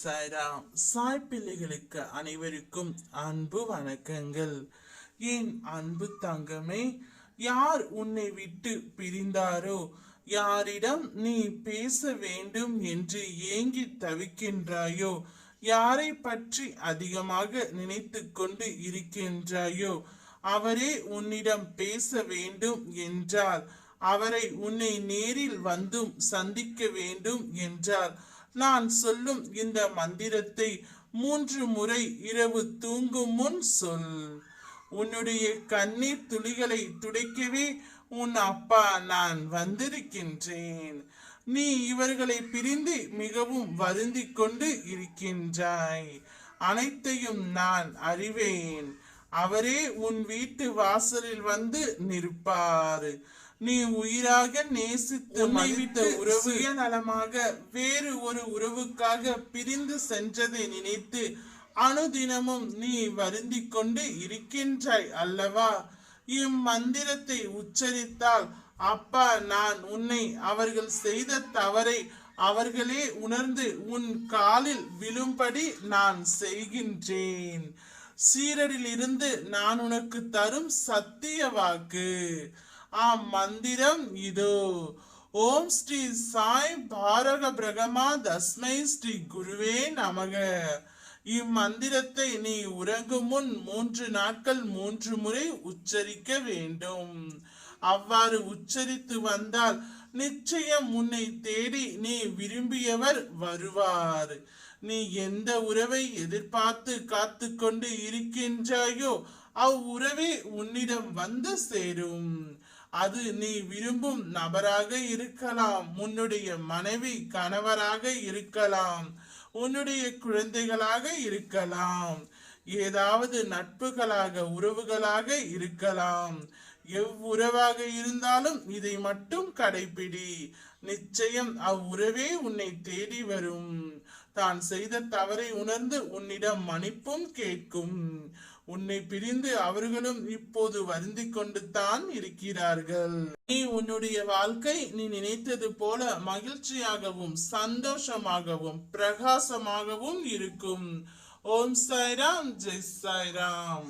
சாய்ராம். சாய் பிள்ளைகளுக்கு அனைவருக்கும் அன்பு வணக்கங்கள். என் அன்பு தங்கமே, யார் உன்னை விட்டு பிரிந்தாரோ, யாரிடம் நீ பேச வேண்டும் என்று ஏங்கி தவிக்கின்றாயோ, யாரை பற்றி அதிகமாக நினைத்து கொண்டு இருக்கின்றாயோ, அவரே உன்னிடம் பேச வேண்டும் என்றால், அவரை உன்னை நேரில் வந்தும் சந்திக்க வேண்டும் என்றால், நான் சொல்லும் இந்த மந்திரத்தை 3 முறை இரவு தூங்கும் முன் சொல். உன்னுடைய கண்ணீர் துளிகளை துடைக்கவே உன் அப்பா நான் வந்திருக்கின்றேன். நீ இவர்களை பிரிந்து மிகவும் வருந்திக் கொண்டு இருக்கின்றாய். அனைத்தையும் நான் அறிவேன். அவரே உன் வீட்டு வாசலில் வந்து நிற்பார். நீ உயிராக நேசித்து மதித்த உறவு சுயநலமாக வேறு ஒரு உறவுக்காக பிரிந்து சென்றதை நினைத்து அனுதினமும் நீ வருந்திக் கொண்டு இருக்கின்றாய் அல்லவா? இம்மந்திரத்தை உச்சரித்தால் அப்பா நான் உன்னை அவர்கள் செய்த தவறை அவர்களே உணர்ந்து உன் காலில் விழும்படி நான் செய்கின்றேன். சீரடில் இருந்து நான் உனக்கு தரும் சத்திய வாக்கு. மந்திரம் இதோ. ஓம் ஸ்ரீ சாய் பாரக பிரகமா தஸ்மை ஸ்ரீ குருவே நமக. இம்மந்திரத்தை நீ உறங்கும் முன் 3 நாட்கள் 3 முறை உச்சரிக்க வேண்டும். அவ்வாறு உச்சரித்து வந்தால் நிச்சயம் உன்னை தேடி நீ விரும்பியவர் வருவார். நீ எந்த உறவை எதிர்பார்த்து காத்து கொண்டு இருக்கின்றாயோ அவ்வுறவே உன்னிடம் வந்து சேரும். அது நீ விரும்பும் நபராக இருக்கலாம், உன்னுடைய மனைவி கணவராக இருக்கலாம், உன்னுடைய குழந்தைகளாக இருக்கலாம், ஏதாவது நட்புகளாக உறவுகளாக இருக்கலாம். எவ்வுறவாக இருந்தாலும் இதை மட்டும் கடைபிடி. நிச்சயம் அவ்வுறவே உன்னை தேடி வரும். தான் செய்த தவறை உணர்ந்து உன்னிடம் மன்னிப்பும் கேட்கும். உன்னை பிரிந்து அவர்களும் இப்போது வருந்திக் கொண்டு தான் இருக்கிறார்கள். நீ உன்னுடைய வாழ்க்கை நீ நினைத்தது போல மகிழ்ச்சியாகவும் சந்தோஷமாகவும் பிரகாசமாகவும் இருக்கும். ஓம் சாய்ராம், ஜெய் சாய்ராம்.